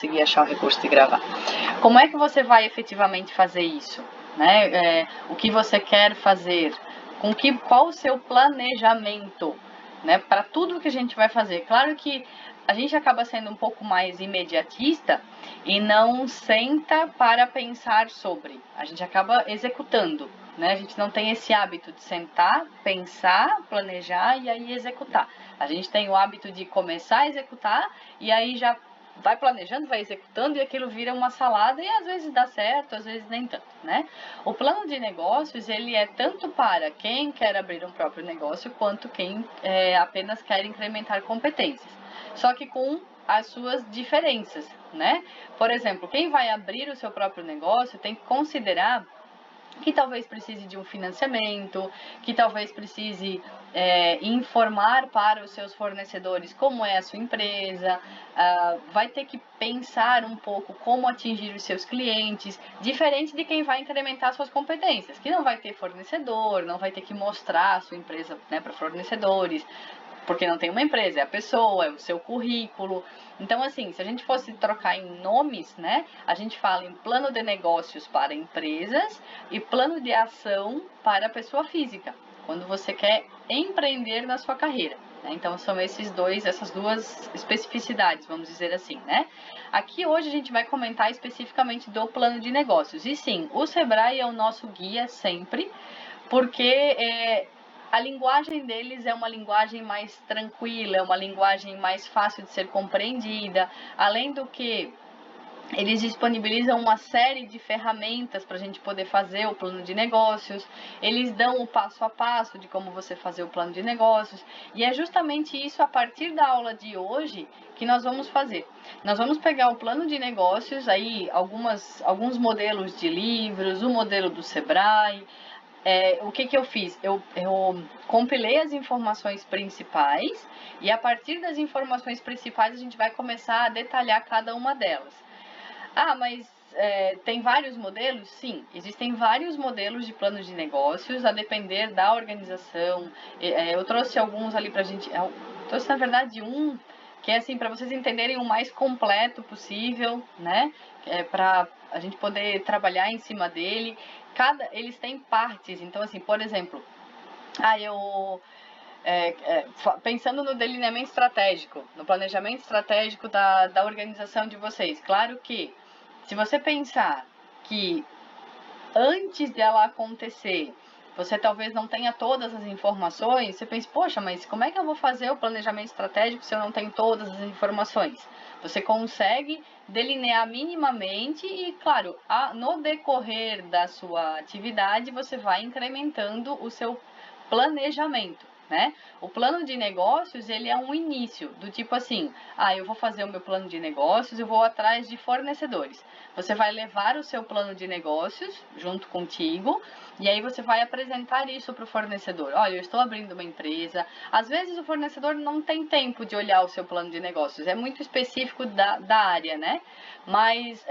conseguir achar o recurso de gravar. Como é que você vai efetivamente fazer isso? Né? O que você quer fazer? Qual o seu planejamento? Né? Para tudo que a gente vai fazer. Claro que a gente acaba sendo um pouco mais imediatista e não senta para pensar sobre. A gente acaba executando. Né? A gente não tem esse hábito de sentar, pensar, planejar e aí executar. A gente tem o hábito de começar a executar e aí já vai planejando, vai executando e aquilo vira uma salada e às vezes dá certo, às vezes nem tanto, né? O plano de negócios, ele é tanto para quem quer abrir um próprio negócio, quanto quem apenas quer incrementar competências. Só que com as suas diferenças, né? Por exemplo, quem vai abrir o seu próprio negócio tem que considerar que talvez precise de um financiamento, que talvez precise informar para os seus fornecedores como é a sua empresa, vai ter que pensar um pouco como atingir os seus clientes, diferente de quem vai incrementar suas competências, que não vai ter fornecedor, não vai ter que mostrar a sua empresa, né, para fornecedores, porque não tem uma empresa, é a pessoa, é o seu currículo. Então, assim, se a gente fosse trocar em nomes, né, a gente fala em plano de negócios para empresas e plano de ação para a pessoa física, quando você quer empreender na sua carreira. Né? Então, são essas duas especificidades, vamos dizer assim, né? Aqui hoje a gente vai comentar especificamente do plano de negócios. E sim, o Sebrae é o nosso guia sempre, porque a linguagem deles é uma linguagem mais tranquila, é uma linguagem mais fácil de ser compreendida, além do que eles disponibilizam uma série de ferramentas para a gente poder fazer o plano de negócios, eles dão o passo a passo de como você fazer o plano de negócios, e é justamente isso a partir da aula de hoje que nós vamos fazer. Nós vamos pegar o plano de negócios, aí alguns modelos de livros, o modelo do Sebrae. O que eu fiz? Eu compilei as informações principais e a partir das informações principais a gente vai começar a detalhar cada uma delas. Mas tem vários modelos? Sim, existem vários modelos de planos de negócios, a depender da organização. Eu trouxe alguns ali pra gente, trouxe na verdade um que é assim, para vocês entenderem o mais completo possível, né? Para a gente poder trabalhar em cima dele. Eles têm partes, então assim, por exemplo, pensando no delineamento estratégico, no planejamento estratégico da organização de vocês. Claro que, se você pensar que antes dela acontecer, você talvez não tenha todas as informações, você pensa, poxa, mas como é que eu vou fazer o planejamento estratégico se eu não tenho todas as informações? Você consegue delinear minimamente e, claro, no decorrer da sua atividade, você vai incrementando o seu planejamento. Né? O plano de negócios, ele é um início, do tipo assim, eu vou fazer o meu plano de negócios, eu vou atrás de fornecedores. Você vai levar o seu plano de negócios junto contigo, e aí você vai apresentar isso para o fornecedor. Olha, eu estou abrindo uma empresa. Às vezes o fornecedor não tem tempo de olhar o seu plano de negócios, é muito específico da área, né? Mas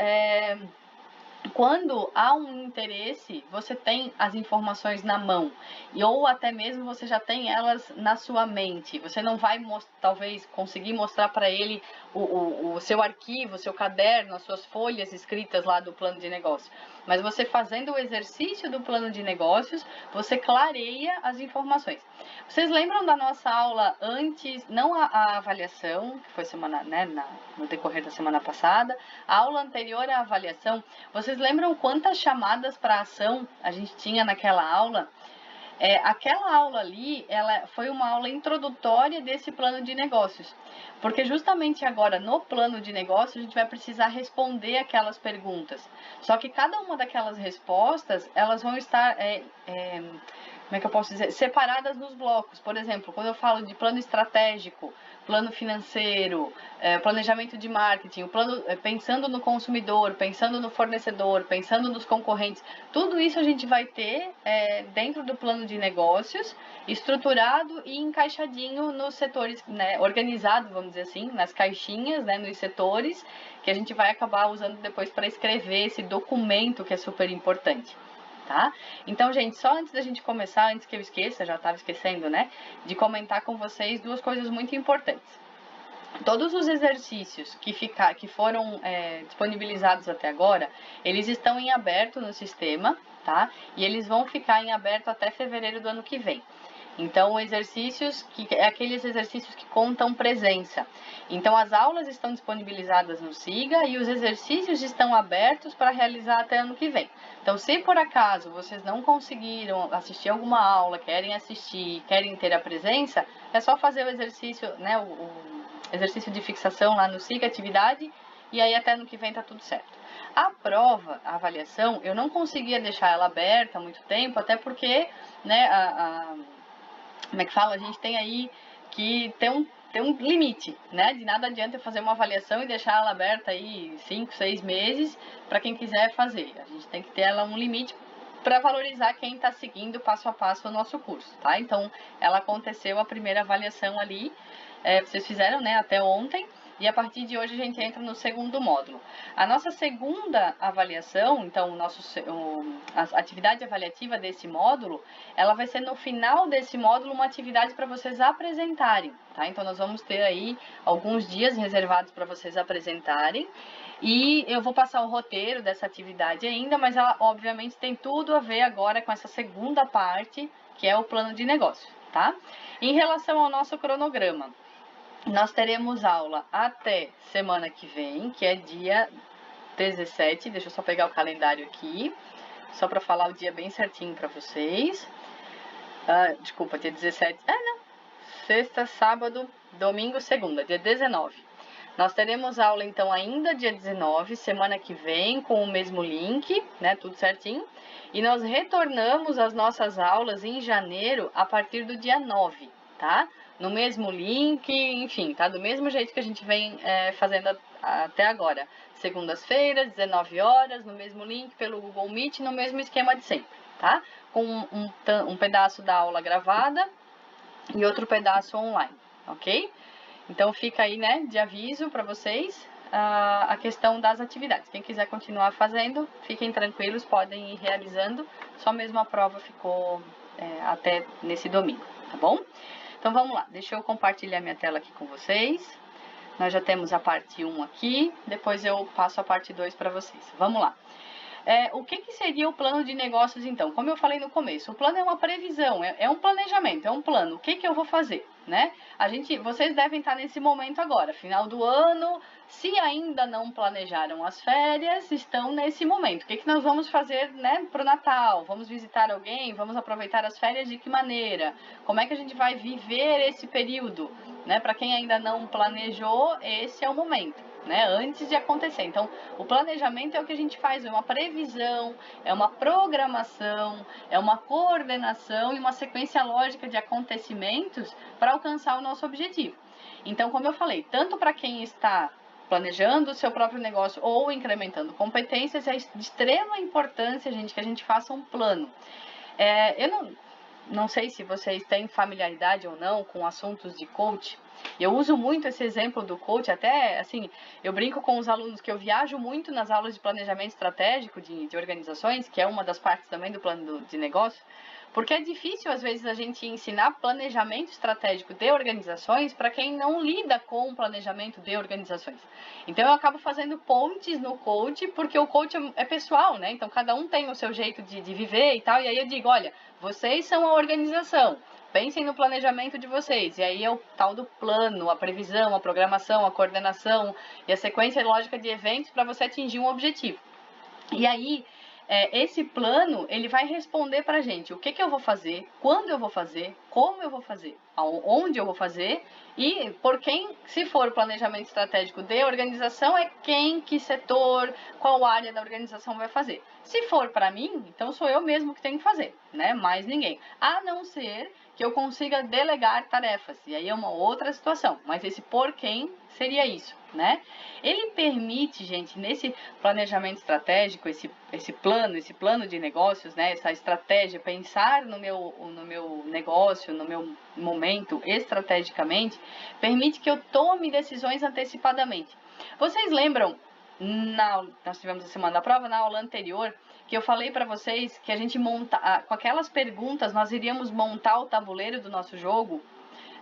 quando há um interesse, você tem as informações na mão, ou até mesmo você já tem elas na sua mente. Você não vai, talvez, conseguir mostrar para ele o seu arquivo, o seu caderno, as suas folhas escritas lá do plano de negócio. Mas você fazendo o exercício do plano de negócios, você clareia as informações. Vocês lembram da nossa aula antes, não a avaliação, que foi no decorrer da semana passada, a aula anterior à avaliação? Vocês lembram quantas chamadas para ação a gente tinha naquela aula? Aquela aula ali, ela foi uma aula introdutória desse plano de negócios, porque justamente agora no plano de negócios a gente vai precisar responder aquelas perguntas. Só que cada uma daquelas respostas, elas vão estar, como é que eu posso dizer, separadas nos blocos. Por exemplo, quando eu falo de plano estratégico, plano financeiro, planejamento de marketing, pensando no consumidor, pensando no fornecedor, pensando nos concorrentes, tudo isso a gente vai ter dentro do plano de negócios, estruturado e encaixadinho nos setores, né, organizado, vamos dizer assim, nas caixinhas, né, nos setores, que a gente vai acabar usando depois para escrever esse documento que é super importante. Tá? Então, gente, só antes da gente começar, antes que eu esqueça, já estava esquecendo, né, de comentar com vocês duas coisas muito importantes. todos os exercícios que foram disponibilizados até agora, eles estão em aberto no sistema, tá? E eles vão ficar em aberto até fevereiro do ano que vem. Então, exercícios aqueles exercícios que contam presença. Então, as aulas estão disponibilizadas no SIGA e os exercícios estão abertos para realizar até ano que vem. Então, se por acaso vocês não conseguiram assistir alguma aula, querem assistir, querem ter a presença, é só fazer o exercício, né, o exercício de fixação lá no SIGA, atividade, e aí até ano que vem tá tudo certo. A prova, a avaliação, eu não conseguia deixar ela aberta há muito tempo, até porque, né, como é que fala? A gente tem aí que ter um limite, né? De nada adianta eu fazer uma avaliação e deixar ela aberta aí 5, 6 meses para quem quiser fazer. A gente tem que ter ela um limite para valorizar quem está seguindo passo a passo o nosso curso, tá? Então, ela aconteceu a primeira avaliação ali, vocês fizeram, né, até ontem, e a partir de hoje a gente entra no segundo módulo. A nossa segunda avaliação, então, a atividade avaliativa desse módulo, ela vai ser no final desse módulo uma atividade para vocês apresentarem, tá? Então, nós vamos ter aí alguns dias reservados para vocês apresentarem, e eu vou passar o roteiro dessa atividade ainda, mas ela, obviamente, tem tudo a ver agora com essa segunda parte, que é o plano de negócio, tá? Em relação ao nosso cronograma, nós teremos aula até semana que vem, que é dia 17. Deixa eu só pegar o calendário aqui, só para falar o dia bem certinho para vocês. Desculpa, dia 17. Não. Sexta, sábado, domingo, segunda, dia 19. Nós teremos aula, então, ainda dia 19, semana que vem, com o mesmo link, né? Tudo certinho. E nós retornamos às nossas aulas em janeiro, a partir do dia 9, tá? No mesmo link, enfim, tá? Do mesmo jeito que a gente vem fazendo até agora. Segundas-feiras, 19 horas, no mesmo link, pelo Google Meet, no mesmo esquema de sempre, tá? Com um pedaço da aula gravada e outro pedaço online, ok? Então fica aí, né, de aviso para vocês a questão das atividades. Quem quiser continuar fazendo, fiquem tranquilos, podem ir realizando. Só mesmo a prova ficou até nesse domingo, tá bom? Então vamos lá, deixa eu compartilhar minha tela aqui com vocês. Nós já temos a parte 1 aqui, depois eu passo a parte 2 para vocês. Vamos lá. O que seria o plano de negócios, então? Como eu falei no começo, o plano é uma previsão, é um planejamento, é um plano. O que eu vou fazer, né? Vocês devem estar nesse momento agora, final do ano. Se ainda não planejaram as férias, estão nesse momento. O que nós vamos fazer, né, para o Natal? Vamos visitar alguém? Vamos aproveitar as férias de que maneira? Como é que a gente vai viver esse período? Né? Para quem ainda não planejou, esse é o momento, né? Antes de acontecer. Então, o planejamento é o que a gente faz, é uma previsão, é uma programação, é uma coordenação e uma sequência lógica de acontecimentos para alcançar o nosso objetivo. Então, como eu falei, tanto para quem está planejando o seu próprio negócio ou incrementando competências, é de extrema importância, gente, que a gente faça um plano. Eu não sei se vocês têm familiaridade ou não com assuntos de coach. Eu uso muito esse exemplo do coach, até assim, eu brinco com os alunos que eu viajo muito nas aulas de planejamento estratégico de organizações, que é uma das partes também do plano de negócio, porque é difícil às vezes a gente ensinar planejamento estratégico de organizações para quem não lida com o planejamento de organizações. Então eu acabo fazendo pontes no coach, porque o coach é pessoal, né? Então cada um tem o seu jeito de viver e tal, e aí eu digo, olha, vocês são a organização, pensem no planejamento de vocês. E aí é o tal do plano, a previsão, a programação, a coordenação e a sequência lógica de eventos para você atingir um objetivo. E aí, esse plano, ele vai responder pra gente o que eu vou fazer, quando eu vou fazer, como eu vou fazer, onde eu vou fazer e por quem, se for o planejamento estratégico de organização, é quem, que setor, qual área da organização vai fazer. Se for para mim, então sou eu mesmo que tenho que fazer, né? Mais ninguém. A não ser que eu consiga delegar tarefas, e aí é uma outra situação, mas esse por quem seria isso, né? Ele permite, gente, nesse planejamento estratégico, esse plano de negócios, né? Essa estratégia, pensar no meu negócio, no meu momento estrategicamente, permite que eu tome decisões antecipadamente. Vocês lembram, nós tivemos a semana da prova, na aula anterior, que eu falei para vocês que a gente com aquelas perguntas, nós iríamos montar o tabuleiro do nosso jogo.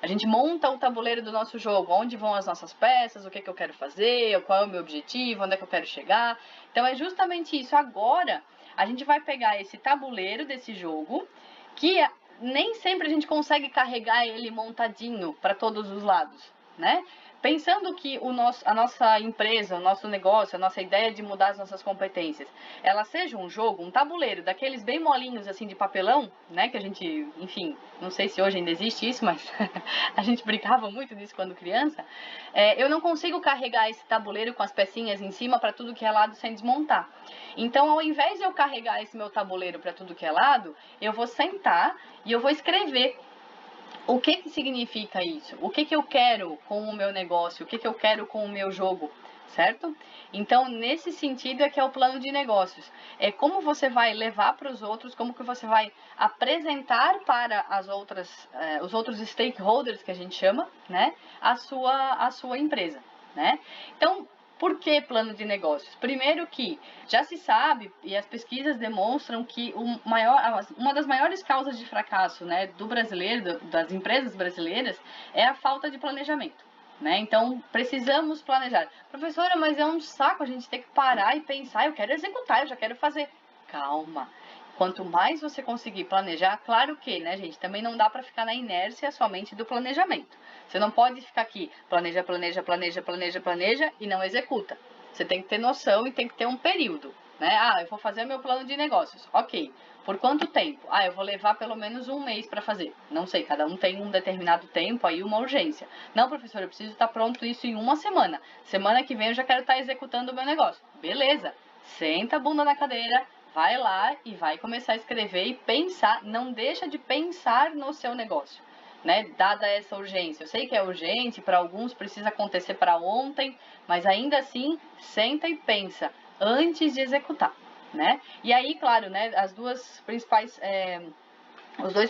A gente monta o tabuleiro do nosso jogo, onde vão as nossas peças, o que eu quero fazer, qual é o meu objetivo, onde é que eu quero chegar. Então é justamente isso. Agora a gente vai pegar esse tabuleiro desse jogo, que nem sempre a gente consegue carregar ele montadinho para todos os lados, né? Pensando que a nossa empresa, o nosso negócio, a nossa ideia de mudar as nossas competências, ela seja um jogo, um tabuleiro, daqueles bem molinhos, assim, de papelão, né, que a gente, enfim, não sei se hoje ainda existe isso, mas a gente brincava muito disso quando criança, eu não consigo carregar esse tabuleiro com as pecinhas em cima para tudo que é lado sem desmontar. Então, ao invés de eu carregar esse meu tabuleiro para tudo que é lado, eu vou sentar e eu vou escrever o que significa isso? O que eu quero com o meu negócio? O que eu quero com o meu jogo? Certo? Então, nesse sentido é que é o plano de negócios. É como você vai levar para os outros, como que você vai apresentar para os outros stakeholders, que a gente chama, né? A sua empresa, né? Então, por que plano de negócios? Primeiro que já se sabe, e as pesquisas demonstram que uma das maiores causas de fracasso, né, do brasileiro, das empresas brasileiras, é a falta de planejamento. Né? Então, precisamos planejar. Professora, mas é um saco a gente ter que parar e pensar, eu quero executar, eu já quero fazer. Calma. Quanto mais você conseguir planejar, claro que, né, gente, também não dá para ficar na inércia somente do planejamento. Você não pode ficar aqui, planeja e não executa. Você tem que ter noção e tem que ter um período, né? Ah, eu vou fazer meu plano de negócios. Ok. Por quanto tempo? Ah, eu vou levar pelo menos um mês para fazer. Não sei, cada um tem um determinado tempo, aí uma urgência. Não, professor, eu preciso estar pronto isso em uma semana. Semana que vem eu já quero estar executando o meu negócio. Beleza. Senta a bunda na cadeira, vai lá e vai começar a escrever e pensar. Não deixa de pensar no seu negócio, né? Dada essa urgência. Eu sei que é urgente, para alguns precisa acontecer para ontem, mas ainda assim, senta e pensa antes de executar, né? E aí, claro, né, os dois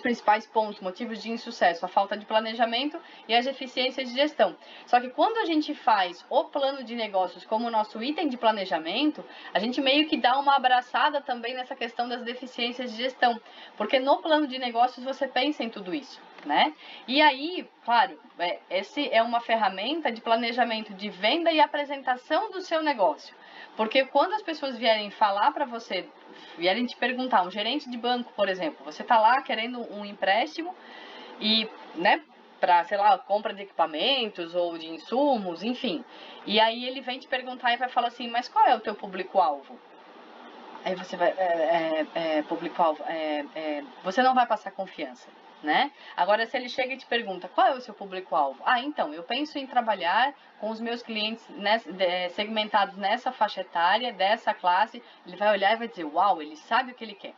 principais pontos, motivos de insucesso, a falta de planejamento e as deficiências de gestão. Só que quando a gente faz o plano de negócios como nosso item de planejamento, a gente meio que dá uma abraçada também nessa questão das deficiências de gestão, porque no plano de negócios você pensa em tudo isso, né? E aí, claro, esse é uma ferramenta de planejamento de venda e apresentação do seu negócio. Porque quando as pessoas vierem falar para você, vierem te perguntar, um gerente de banco, por exemplo, você está lá querendo um empréstimo e, né, para, sei lá, compra de equipamentos ou de insumos, enfim. E aí ele vem te perguntar e vai falar assim, mas qual é o teu público-alvo? Aí você vai, público-alvo, você não vai passar confiança, né? Agora, se ele chega e te pergunta, qual é o seu público-alvo? Ah, então, eu penso em trabalhar com os meus clientes segmentados nessa faixa etária, dessa classe, ele vai olhar e vai dizer, uau, ele sabe o que ele quer,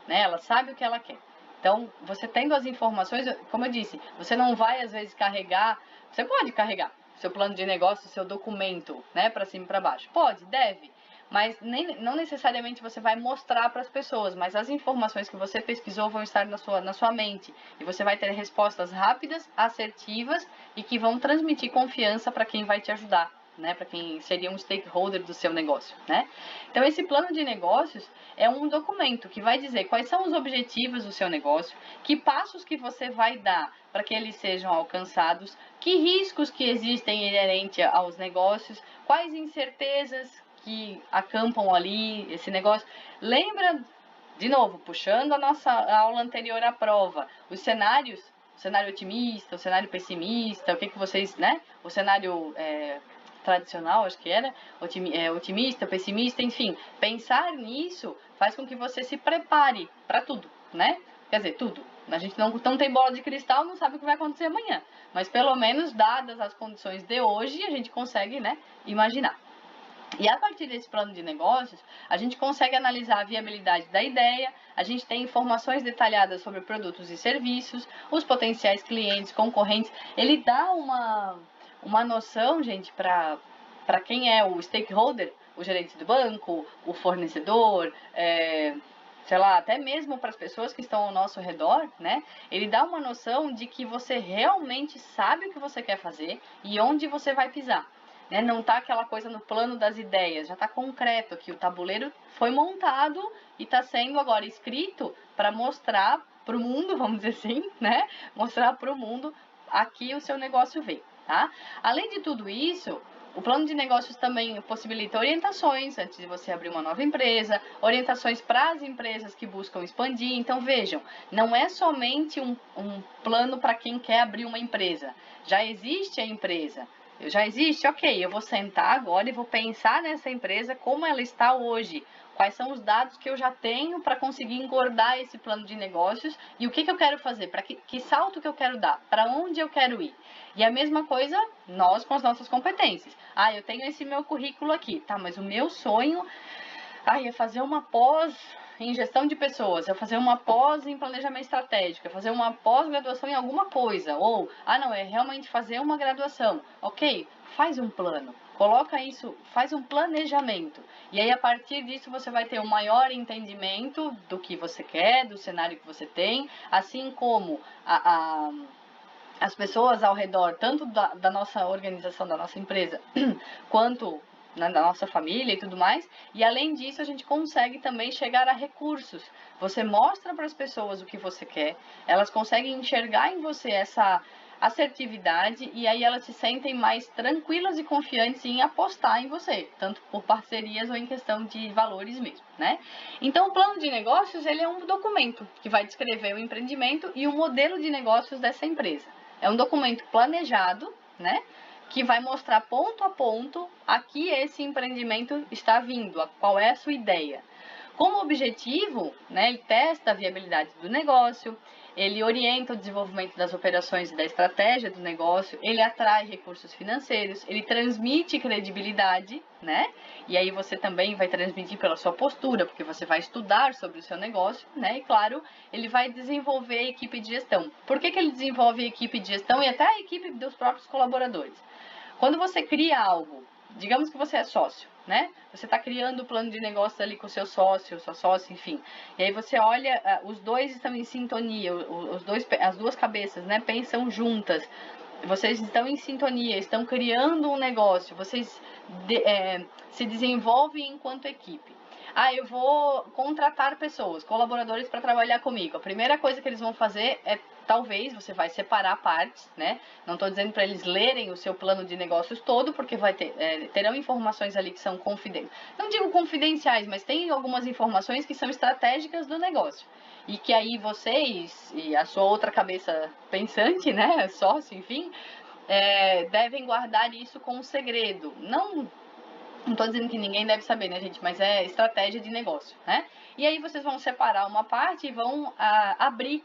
né? Ela sabe o que ela quer. Então, você tendo as informações, como eu disse, você não vai, às vezes, carregar, você pode carregar seu plano de negócio, seu documento, né, para cima e para baixo. Pode, deve, mas não necessariamente você vai mostrar para as pessoas, mas as informações que você pesquisou vão estar na sua mente e você vai ter respostas rápidas, assertivas e que vão transmitir confiança para quem vai te ajudar, né, para quem seria um stakeholder do seu negócio, né? Então esse plano de negócios é um documento que vai dizer quais são os objetivos do seu negócio, que passos que você vai dar para que eles sejam alcançados, que riscos que existem inerente aos negócios, quais incertezas que acampam ali esse negócio. Lembra, de novo, puxando a nossa aula anterior à prova, os cenários, o cenário otimista, o cenário pessimista, o que vocês, né? O cenário tradicional, acho que era, otimista, pessimista, enfim. Pensar nisso faz com que você se prepare para tudo, né? Quer dizer, tudo. A gente não tem bola de cristal, não sabe o que vai acontecer amanhã. Mas pelo menos, dadas as condições de hoje, a gente consegue, né, imaginar. E a partir desse plano de negócios, a gente consegue analisar a viabilidade da ideia, a gente tem informações detalhadas sobre produtos e serviços, os potenciais clientes, concorrentes. Ele dá uma noção, gente, para quem é o stakeholder, o gerente do banco, o fornecedor, sei lá, até mesmo para as pessoas que estão ao nosso redor, né? Ele dá uma noção de que você realmente sabe o que você quer fazer e onde você vai pisar. Né? Não está aquela coisa no plano das ideias, já está concreto aqui. O tabuleiro foi montado e está sendo agora escrito para mostrar para o mundo, vamos dizer assim, né? Mostrar para o mundo aqui o seu negócio veio, tá? Além de tudo isso, o plano de negócios também possibilita orientações antes de você abrir uma nova empresa, orientações para as empresas que buscam expandir. Então, vejam, não é somente um plano para quem quer abrir uma empresa. Já existe a empresa. Já existe? Ok, eu vou sentar agora e vou pensar nessa empresa como ela está hoje. Quais são os dados que eu já tenho para conseguir engordar esse plano de negócios e o que eu quero fazer, para que salto que eu quero dar, para onde eu quero ir. E a mesma coisa nós com as nossas competências. Ah, eu tenho esse meu currículo aqui, tá, mas o meu sonho é fazer uma pós em gestão de pessoas, é fazer uma pós em planejamento estratégico, é fazer uma pós-graduação em alguma coisa, ou, não, é realmente fazer uma graduação. Ok, faz um plano, coloca isso, faz um planejamento. E aí, a partir disso, você vai ter um maior entendimento do que você quer, do cenário que você tem, assim como as pessoas ao redor, tanto da nossa organização, da nossa empresa, quanto da nossa família e tudo mais. E além disso, a gente consegue também chegar a recursos. Você mostra para as pessoas o que você quer, elas conseguem enxergar em você essa assertividade e aí elas se sentem mais tranquilas e confiantes em apostar em você, tanto por parcerias ou em questão de valores mesmo, né? Então, o plano de negócios, ele é um documento que vai descrever o empreendimento e o modelo de negócios dessa empresa. É um documento planejado, né? Que vai mostrar ponto a ponto a que esse empreendimento está vindo, qual é a sua ideia. Como objetivo, né, ele testa a viabilidade do negócio, ele orienta o desenvolvimento das operações e da estratégia do negócio, ele atrai recursos financeiros, ele transmite credibilidade, né? E aí você também vai transmitir pela sua postura, porque você vai estudar sobre o seu negócio, né? E claro, ele vai desenvolver a equipe de gestão. Por que ele desenvolve a equipe de gestão e até a equipe dos próprios colaboradores? Quando você cria algo, digamos que você é sócio, né? Você está criando o plano de negócio ali com o seu sócio, sua sócia, enfim. E aí você olha, os dois estão em sintonia, as duas cabeças, né? Pensam juntas. Vocês estão em sintonia, estão criando um negócio, vocês se desenvolvem enquanto equipe. Eu vou contratar pessoas, colaboradores para trabalhar comigo. A primeira coisa que eles vão fazer é, talvez, você vai separar partes, né? Não estou dizendo para eles lerem o seu plano de negócios todo, porque terão informações ali que são confidenciais. Não digo confidenciais, mas tem algumas informações que são estratégicas do negócio. E que aí vocês e a sua outra cabeça pensante, né? Sócio, enfim, devem guardar isso com segredo. Não estou dizendo que ninguém deve saber, né, gente? Mas é estratégia de negócio, né? E aí vocês vão separar uma parte e vão abrir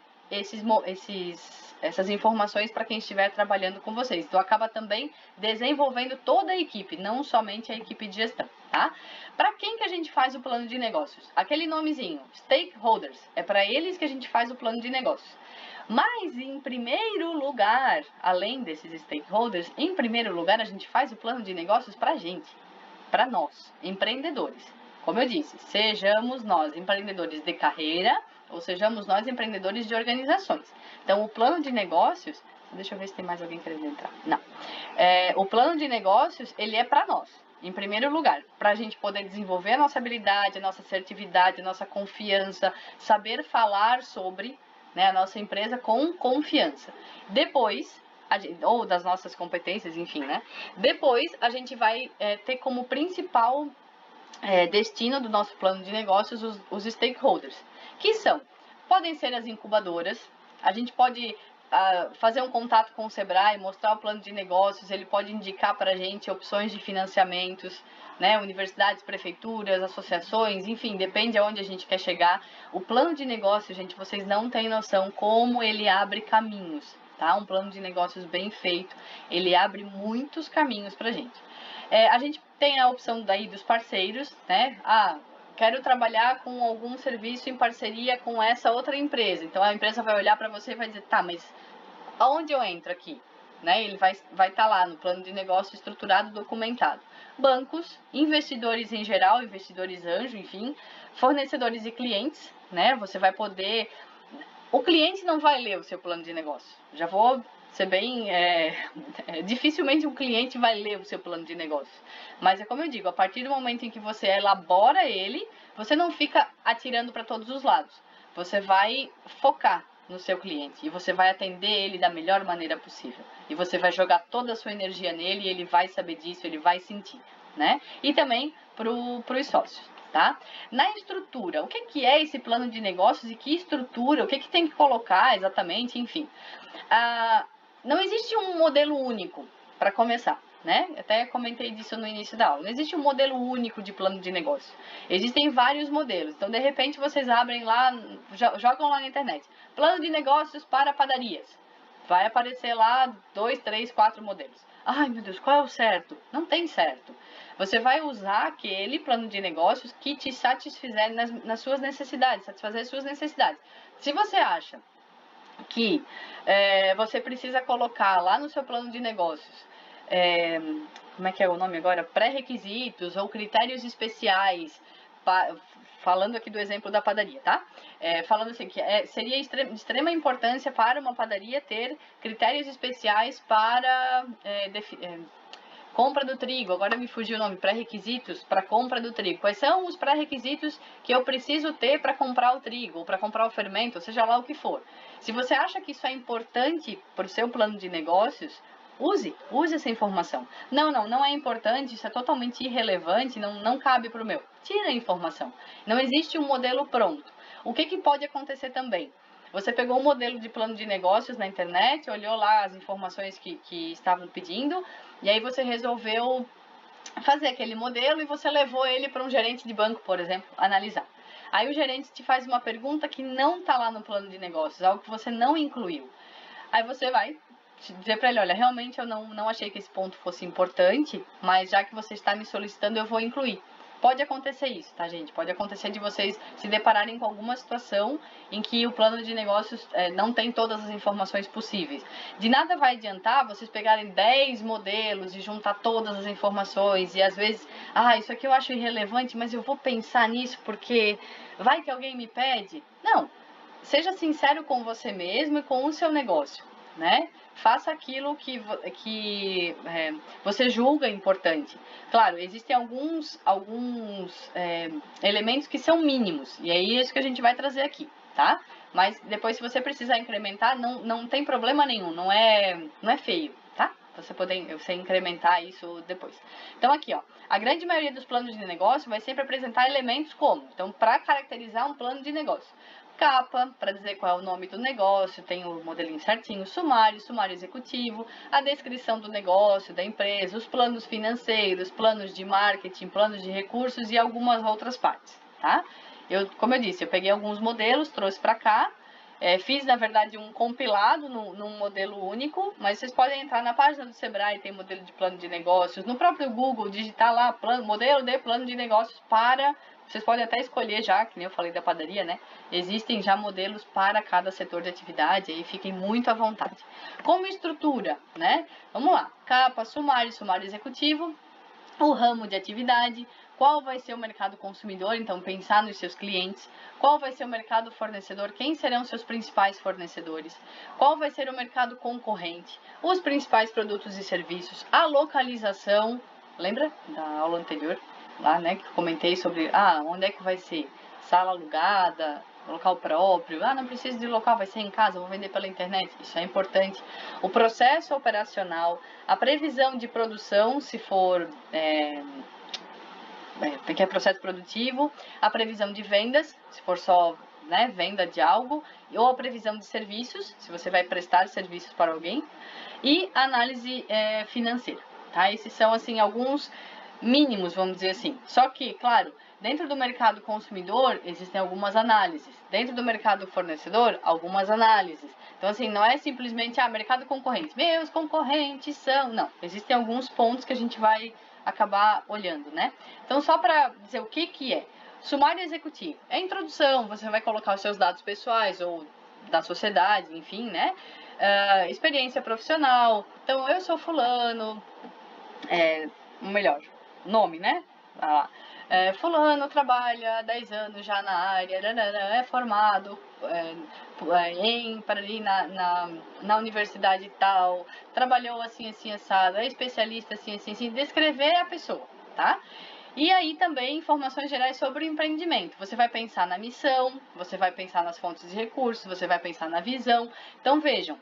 essas informações para quem estiver trabalhando com vocês. Então, acaba também desenvolvendo toda a equipe, não somente a equipe de gestão, tá? Para quem que a gente faz o plano de negócios? Aquele nomezinho, stakeholders, é para eles que a gente faz o plano de negócios. Mas, em primeiro lugar, além desses stakeholders, em primeiro lugar, a gente faz o plano de negócios para a gente. Para nós, empreendedores. Como eu disse, sejamos nós empreendedores de carreira ou sejamos nós empreendedores de organizações. Então, o plano de negócios... Deixa eu ver se tem mais alguém querendo entrar. Não. O plano de negócios, ele é para nós, em primeiro lugar. Para a gente poder desenvolver a nossa habilidade, a nossa assertividade, a nossa confiança, saber falar sobre, né, a nossa empresa com confiança. Depois... ou das nossas competências, enfim, né? Depois, a gente vai ter como principal destino do nosso plano de negócios os stakeholders, que podem ser as incubadoras, a gente pode fazer um contato com o Sebrae, mostrar o plano de negócios, ele pode indicar para a gente opções de financiamentos, né, universidades, prefeituras, associações, enfim, depende aonde a gente quer chegar. O plano de negócio, gente, vocês não têm noção como ele abre caminhos, tá? Um plano de negócios bem feito, ele abre muitos caminhos para a gente. A gente tem a opção daí dos parceiros, né? Quero trabalhar com algum serviço em parceria com essa outra empresa. Então, a empresa vai olhar para você e vai dizer, tá, mas aonde eu entro aqui? Né? Ele vai estar lá no plano de negócio estruturado, documentado. Bancos, investidores em geral, investidores anjo, enfim, fornecedores e clientes, né? Você vai poder... O cliente não vai ler o seu plano de negócio. Já vou ser bem... dificilmente um cliente vai ler o seu plano de negócio. Mas é como eu digo, a partir do momento em que você elabora ele, você não fica atirando para todos os lados. Você vai focar. no seu cliente e você vai atender ele da melhor maneira possível. E você vai jogar toda a sua energia nele e ele vai saber disso, ele vai sentir, né? E também para os sócios, tá? Na estrutura, o que é esse plano de negócios e que estrutura, o que tem que colocar exatamente, enfim. Não existe um modelo único para começar, né? Até comentei disso no início da aula. Não existe um modelo único de plano de negócio. Existem vários modelos. Então, de repente, vocês abrem lá, jogam lá na internet, plano de negócios para padarias. Vai aparecer lá 2, 3, 4 modelos. Ai, meu Deus, qual é o certo? Não tem certo. Você vai usar aquele plano de negócios que te satisfizer nas suas necessidades, satisfazer as suas necessidades. Se você acha que você precisa colocar lá no seu plano de negócios, como é que é o nome agora? Pré-requisitos ou critérios especiais, falando aqui do exemplo da padaria, tá? Falando assim, que seria de extrema importância para uma padaria ter critérios especiais para compra do trigo. Agora me fugiu o nome, pré-requisitos para compra do trigo. Quais são os pré-requisitos que eu preciso ter para comprar o trigo, ou para comprar o fermento, ou seja lá o que for. Se você acha que isso é importante para o seu plano de negócios, use essa informação. Não é importante, isso é totalmente irrelevante, não cabe para o meu. Tira a informação. Não existe um modelo pronto. O que pode acontecer também? Você pegou um modelo de plano de negócios na internet, olhou lá as informações que estavam pedindo, e aí você resolveu fazer aquele modelo e você levou ele para um gerente de banco, por exemplo, analisar. Aí o gerente te faz uma pergunta que não está lá no plano de negócios, algo que você não incluiu. Aí você vai dizer para ele, olha, realmente eu não achei que esse ponto fosse importante, mas já que você está me solicitando, eu vou incluir. Pode acontecer isso, tá, gente? Pode acontecer de vocês se depararem com alguma situação em que o plano de negócios não tem todas as informações possíveis. De nada vai adiantar vocês pegarem 10 modelos e juntar todas as informações e às vezes, isso aqui eu acho irrelevante, mas eu vou pensar nisso porque vai que alguém me pede. Não, seja sincero com você mesmo e com o seu negócio, né? Faça aquilo que você julga importante. Claro, existem alguns elementos que são mínimos, e aí é isso que a gente vai trazer aqui, tá? Mas depois, se você precisar incrementar, não tem problema nenhum, não é feio, tá? Você incrementar isso depois. Então, aqui, ó, a grande maioria dos planos de negócio vai sempre apresentar elementos como, então, para caracterizar um plano de negócio. Capa, para dizer qual é o nome do negócio, tem o modelinho certinho, sumário executivo, a descrição do negócio, da empresa, os planos financeiros, planos de marketing, planos de recursos e algumas outras partes, tá? Como eu disse, eu peguei alguns modelos, trouxe para cá, fiz, na verdade, um compilado num modelo único, mas vocês podem entrar na página do Sebrae, tem modelo de plano de negócios, no próprio Google, digitar lá, modelo de plano de negócios para... Vocês podem até escolher já, que nem eu falei da padaria, né? Existem já modelos para cada setor de atividade, aí fiquem muito à vontade. Como estrutura, né? Vamos lá. Capa, sumário executivo, o ramo de atividade, qual vai ser o mercado consumidor, então pensar nos seus clientes, qual vai ser o mercado fornecedor, quem serão seus principais fornecedores, qual vai ser o mercado concorrente, os principais produtos e serviços, a localização, lembra da aula anterior? Lá, né, que eu comentei sobre, onde é que vai ser? Sala alugada, local próprio, não preciso de local, vai ser em casa, vou vender pela internet, isso é importante. O processo operacional, a previsão de produção, se for, que é processo produtivo, a previsão de vendas, se for só, né, venda de algo, ou a previsão de serviços, se você vai prestar serviços para alguém, e análise financeira, tá? Esses são, assim, alguns mínimos, vamos dizer assim. Só que, claro, dentro do mercado consumidor existem algumas análises. Dentro do mercado fornecedor, algumas análises. Então, assim, não é simplesmente, mercado concorrente. Meus concorrentes são... Não, existem alguns pontos que a gente vai acabar olhando, né? Então, só para dizer o que é. Sumário executivo. É a introdução, você vai colocar os seus dados pessoais ou da sociedade, enfim, né? Experiência profissional. Então, eu sou fulano, melhor, nome, né? Fulano trabalha há 10 anos já na área, é formado na universidade tal, trabalhou assim, assim, assado, é especialista assim, assim, assim, descrever a pessoa, tá? E aí também informações gerais sobre o empreendimento. Você vai pensar na missão, você vai pensar nas fontes de recursos, você vai pensar na visão. Então vejam,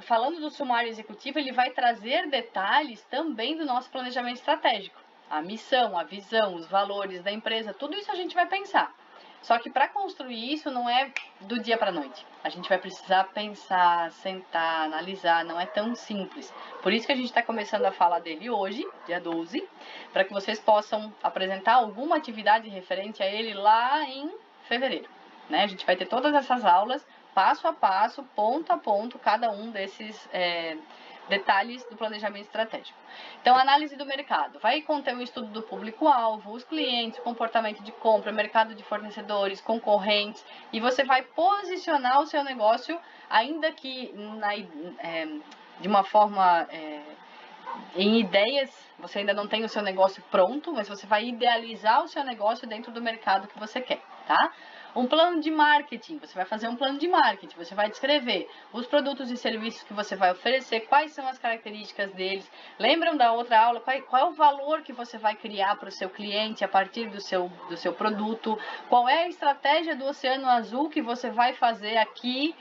falando do sumário executivo, ele vai trazer detalhes também do nosso planejamento estratégico. A missão, a visão, os valores da empresa, tudo isso a gente vai pensar. Só que para construir isso não é do dia para a noite. A gente vai precisar pensar, sentar, analisar, não é tão simples. Por isso que a gente está começando a falar dele hoje, dia 12, para que vocês possam apresentar alguma atividade referente a ele lá em fevereiro. Né? A gente vai ter todas essas aulas, passo a passo, ponto a ponto, cada um desses detalhes do planejamento estratégico. Então, análise do mercado. Vai conter um estudo do público-alvo, os clientes, o comportamento de compra, mercado de fornecedores, concorrentes, e você vai posicionar o seu negócio, ainda que de uma forma... em ideias, você ainda não tem o seu negócio pronto, mas você vai idealizar o seu negócio dentro do mercado que você quer, tá? Um plano de marketing, você vai fazer um plano de marketing, você vai descrever os produtos e serviços que você vai oferecer, quais são as características deles. Lembram da outra aula? Qual é o valor que você vai criar para o seu cliente a partir do seu produto? Qual é a estratégia do Oceano Azul que você vai fazer aqui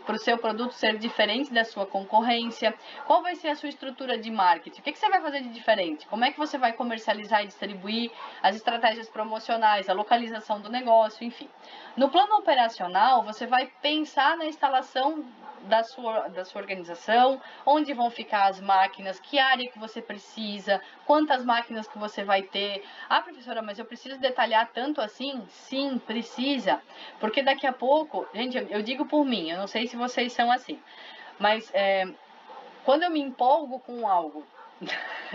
para o seu produto ser diferente da sua concorrência? Qual vai ser a sua estrutura de marketing? O que você vai fazer de diferente? Como é que você vai comercializar e distribuir as estratégias promocionais, a localização do negócio, enfim. No plano operacional, você vai pensar na instalação da sua organização, onde vão ficar as máquinas, que área que você precisa, quantas máquinas que você vai ter. Ah, professora, mas eu preciso detalhar tanto assim? Sim, precisa, porque daqui a pouco, gente, eu digo por mim, eu não sei se vocês são assim, mas quando eu me empolgo com algo,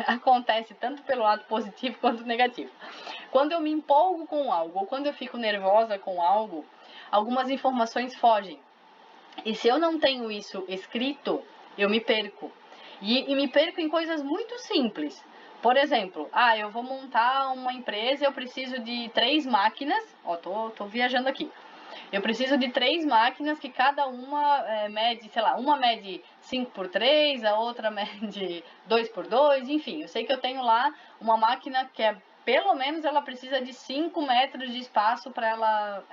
acontece tanto pelo lado positivo quanto negativo. Quando eu me empolgo com algo, ou quando eu fico nervosa com algo, algumas informações fogem. E se eu não tenho isso escrito, eu me perco. E me perco em coisas muito simples. Por exemplo, eu vou montar uma empresa, eu preciso de 3 máquinas. Tô viajando aqui. Eu preciso de 3 máquinas que cada uma mede, sei lá, uma mede 5x3, a outra mede 2x2, enfim. Eu sei que eu tenho lá uma máquina que pelo menos ela precisa de 5 metros de espaço para ela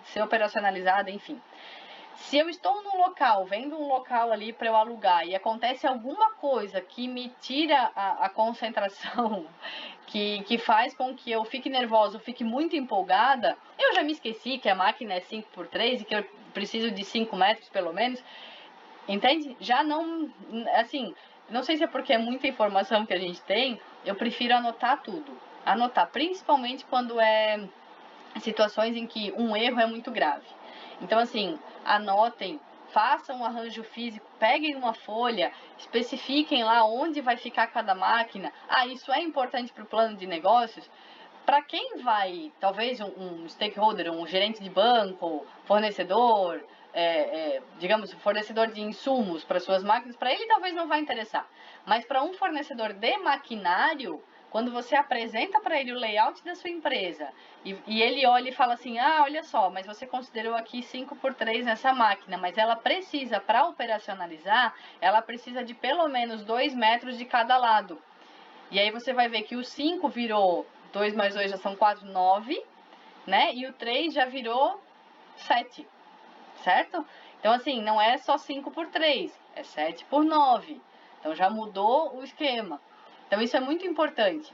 ser operacionalizada, enfim. Se eu estou num local, vendo um local ali para eu alugar e acontece alguma coisa que me tira a concentração, que faz com que eu fique nervosa, eu fique muito empolgada, eu já me esqueci que a máquina é 5x3 e que eu preciso de 5 metros pelo menos, entende? Já não, assim, não sei se é porque é muita informação que a gente tem, eu prefiro anotar tudo. Anotar, principalmente quando é situações em que um erro é muito grave. Então, assim, anotem, façam um arranjo físico, peguem uma folha, especifiquem lá onde vai ficar cada máquina. Isso é importante para o plano de negócios. Para quem vai, talvez um stakeholder, um gerente de banco, fornecedor, digamos, fornecedor de insumos para suas máquinas, para ele talvez não vai interessar. Mas para um fornecedor de maquinário, quando você apresenta para ele o layout da sua empresa e ele olha e fala assim, olha só, mas você considerou aqui 5x3 nessa máquina, mas ela precisa, para operacionalizar, ela precisa de pelo menos 2 metros de cada lado. E aí você vai ver que o 5 virou 2 mais 2 já são 4, 9, né? E o 3 já virou 7, certo? Então, assim, não é só 5x3, é 7x9. Então, já mudou o esquema. Então, isso é muito importante,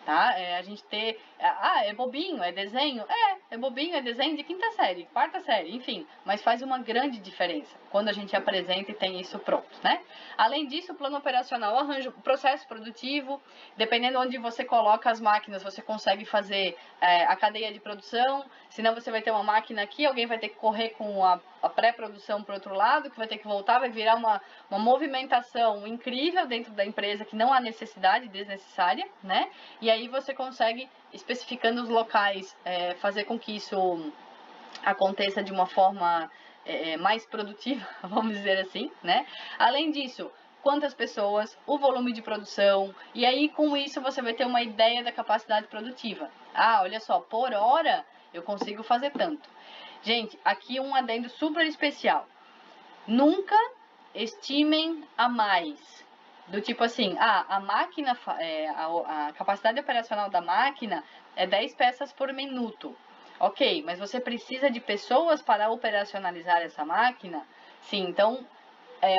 tá? A gente ter... é bobinho, é desenho? É bobinho, é desenho de quinta série, quarta série, enfim. Mas faz uma grande diferença quando a gente apresenta e tem isso pronto, né? Além disso, o plano operacional arranja o processo produtivo. Dependendo onde você coloca as máquinas, você consegue fazer a cadeia de produção. Senão você vai ter uma máquina aqui, alguém vai ter que correr com a pré-produção para o outro lado, que vai ter que voltar, vai virar uma movimentação incrível dentro da empresa que não há necessidade desnecessária, né? E aí você consegue, especificando os locais, fazer com que isso aconteça de uma forma mais produtiva, vamos dizer assim, né? Além disso, quantas pessoas, o volume de produção, e aí com isso você vai ter uma ideia da capacidade produtiva. Olha só, por hora eu consigo fazer tanto. Gente, aqui um adendo super especial. Nunca estimem a mais. Do tipo assim, a máquina, a capacidade operacional da máquina é 10 peças por minuto. Ok, mas você precisa de pessoas para operacionalizar essa máquina? Sim, então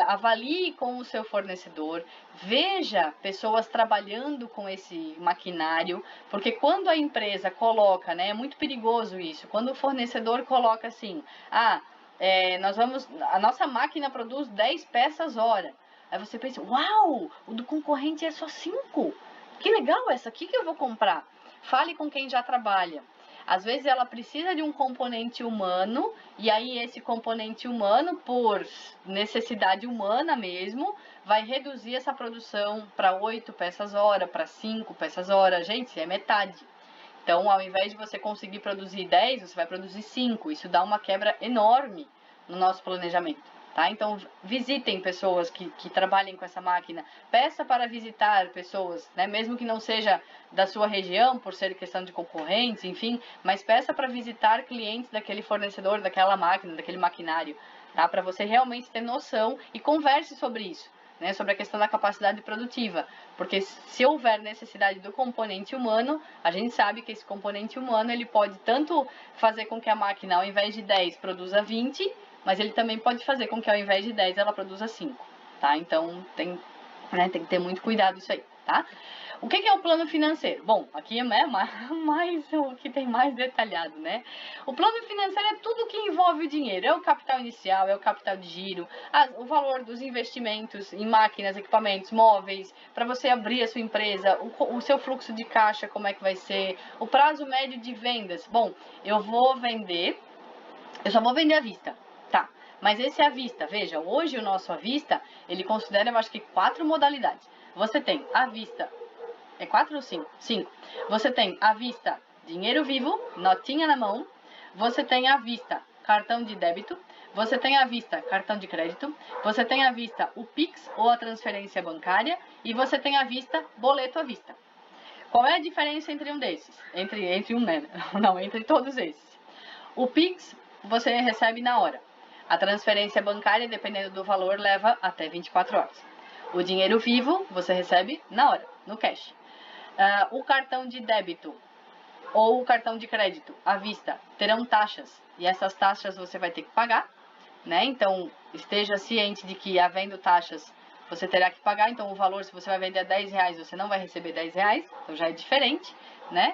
avalie com o seu fornecedor, veja pessoas trabalhando com esse maquinário, porque quando a empresa coloca, né, é muito perigoso isso, quando o fornecedor coloca assim, a nossa máquina produz 10 peças hora, aí você pensa, uau, o do concorrente é só 5, que legal, essa aqui que eu vou comprar. Fale com quem já trabalha. Às vezes ela precisa de um componente humano, e aí esse componente humano, por necessidade humana mesmo, vai reduzir essa produção para 8 peças hora, para 5 peças hora. Gente, é metade. Então, ao invés de você conseguir produzir 10, você vai produzir 5. Isso dá uma quebra enorme no nosso planejamento. Tá? Então, visitem pessoas que trabalhem com essa máquina. Peça para visitar pessoas, né? Mesmo que não seja da sua região, por ser questão de concorrentes, enfim, mas peça para visitar clientes daquele fornecedor, daquela máquina, daquele maquinário, tá? Para você realmente ter noção e converse sobre isso. Né, sobre a questão da capacidade produtiva, porque se houver necessidade do componente humano, a gente sabe que esse componente humano ele pode tanto fazer com que a máquina, ao invés de 10, produza 20, mas ele também pode fazer com que ao invés de 10 ela produza 5, tá? Então tem que ter muito cuidado isso aí, tá? O que é o plano financeiro? Bom, aqui é mais o que tem mais detalhado, né? O plano financeiro é tudo que envolve o dinheiro. É o capital inicial, é o capital de giro, o valor dos investimentos em máquinas, equipamentos, móveis, para você abrir a sua empresa, o seu fluxo de caixa, como é que vai ser, o prazo médio de vendas. Bom, eu só vou vender à vista, tá? Mas esse à vista, veja, hoje o nosso à vista, ele considera, eu acho que 4 modalidades. Você tem à vista, é 4 ou 5? 5. Você tem à vista dinheiro vivo, notinha na mão. Você tem à vista cartão de débito. Você tem à vista cartão de crédito. Você tem à vista o Pix ou a transferência bancária. E você tem à vista boleto à vista. Qual é a diferença entre um desses? Entre um, né? Não, entre todos esses. O Pix você recebe na hora. A transferência bancária, dependendo do valor, leva até 24 horas. O dinheiro vivo você recebe na hora, no cash. O cartão de débito ou o cartão de crédito à vista terão taxas e essas taxas você vai ter que pagar, né? Então esteja ciente de que havendo taxas você terá que pagar. Então o valor, se você vai vender a 10 reais, você não vai receber 10 reais, então já é diferente, né?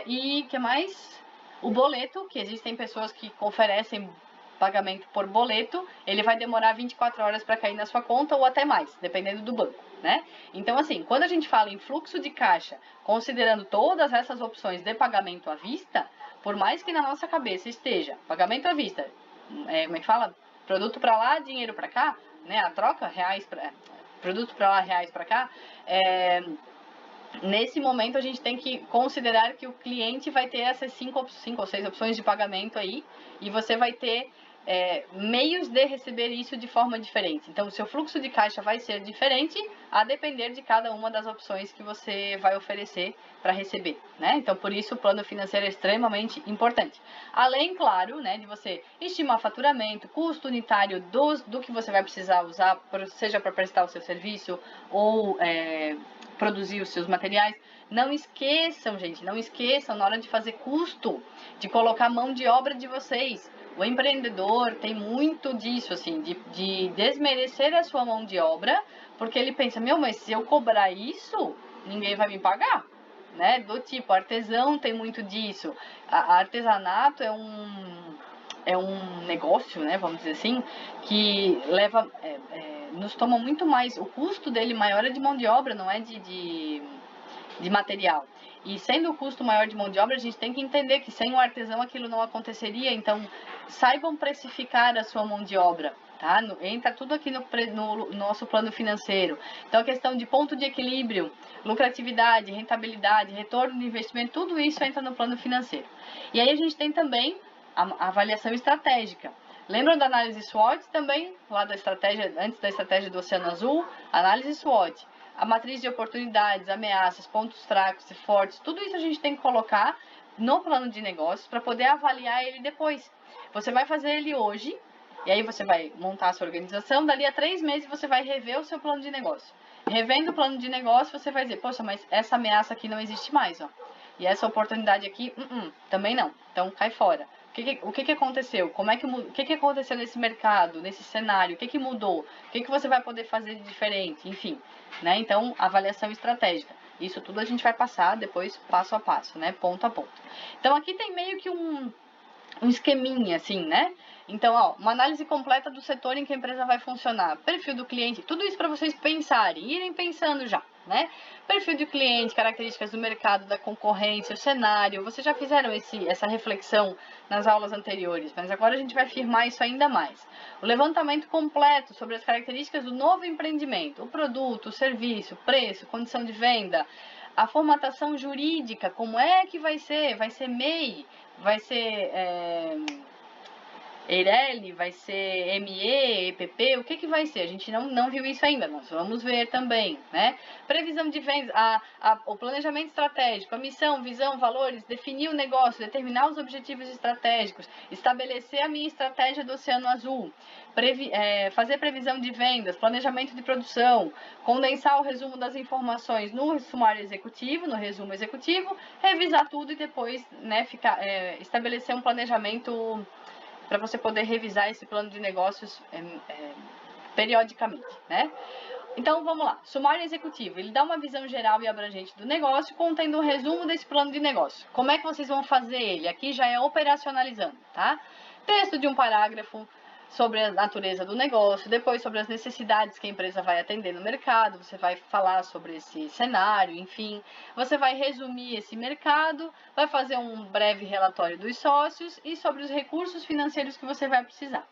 E que mais? O boleto, que existem pessoas que oferecem pagamento por boleto, ele vai demorar 24 horas para cair na sua conta ou até mais, dependendo do banco, né? Então, assim, quando a gente fala em fluxo de caixa, considerando todas essas opções de pagamento à vista, por mais que na nossa cabeça esteja pagamento à vista, como é que fala? Produto para lá, dinheiro para cá, né? A troca, produto para lá, reais para cá, nesse momento a gente tem que considerar que o cliente vai ter essas 5 ou 6 opções de pagamento aí, e você vai ter meios de receber isso de forma diferente. Então o seu fluxo de caixa vai ser diferente a depender de cada uma das opções que você vai oferecer para receber, né? Então por isso o plano financeiro é extremamente importante. Além, claro, né, de você estimar faturamento, custo unitário do que você vai precisar usar, seja para prestar o seu serviço ou produzir os seus materiais. Não esqueçam, gente, não esqueçam na hora de fazer custo, de colocar mão de obra de vocês. O empreendedor tem muito disso, assim, de desmerecer a sua mão de obra, porque ele pensa, mas se eu cobrar isso, ninguém vai me pagar, né? Do tipo, artesão tem muito disso. Artesanato é um negócio, né, vamos dizer assim, que nos toma muito mais, o custo dele maior é de mão de obra, não é de material. E sendo o custo maior de mão de obra, a gente tem que entender que sem o artesão aquilo não aconteceria. Então, saibam precificar a sua mão de obra, tá? Entra tudo aqui no nosso plano financeiro. Então, a questão de ponto de equilíbrio, lucratividade, rentabilidade, retorno de investimento, tudo isso entra no plano financeiro. E aí a gente tem também a avaliação estratégica. Lembram da análise SWOT também? Lá da estratégia, antes da estratégia do Oceano Azul, análise SWOT. A matriz de oportunidades, ameaças, pontos fracos e fortes, tudo isso a gente tem que colocar no plano de negócios para poder avaliar ele depois. Você vai fazer ele hoje, e aí você vai montar a sua organização, dali a 3 meses você vai rever o seu plano de negócio. Revendo o plano de negócio, você vai dizer, poxa, mas essa ameaça aqui não existe mais, ó. E essa oportunidade aqui, também não. Então, cai fora. O que aconteceu? O que aconteceu nesse mercado, nesse cenário? O que mudou? O que você vai poder fazer de diferente? Enfim, né? Então, avaliação estratégica. Isso tudo a gente vai passar depois passo a passo, né? Ponto a ponto. Então, aqui tem meio que um esqueminha, assim, né? Então, ó, uma análise completa do setor em que a empresa vai funcionar, perfil do cliente, tudo isso para vocês pensarem, irem pensando já, né? Perfil do cliente, características do mercado, da concorrência, o cenário, vocês já fizeram essa reflexão nas aulas anteriores, mas agora a gente vai firmar isso ainda mais. O levantamento completo sobre as características do novo empreendimento, o produto, o serviço, preço, condição de venda, a formatação jurídica, como é que vai ser? Vai ser MEI? Vai ser EIRELI? Vai ser ME, EPP? O que vai ser? A gente não viu isso ainda, nós vamos ver também, né? Previsão de vendas, o planejamento estratégico, a missão, visão, valores, definir o negócio, determinar os objetivos estratégicos, estabelecer a minha estratégia do Oceano Azul, fazer previsão de vendas, planejamento de produção, condensar o resumo das informações no sumário executivo, no resumo executivo, revisar tudo e depois, né, estabelecer um planejamento para você poder revisar esse plano de negócios periodicamente, né? Então, vamos lá. Sumário executivo, ele dá uma visão geral e abrangente do negócio, contendo um resumo desse plano de negócio. Como é que vocês vão fazer ele? Aqui já é operacionalizando, tá? Texto de um parágrafo sobre a natureza do negócio, depois sobre as necessidades que a empresa vai atender no mercado, você vai falar sobre esse cenário, enfim, você vai resumir esse mercado, vai fazer um breve relatório dos sócios e sobre os recursos financeiros que você vai precisar.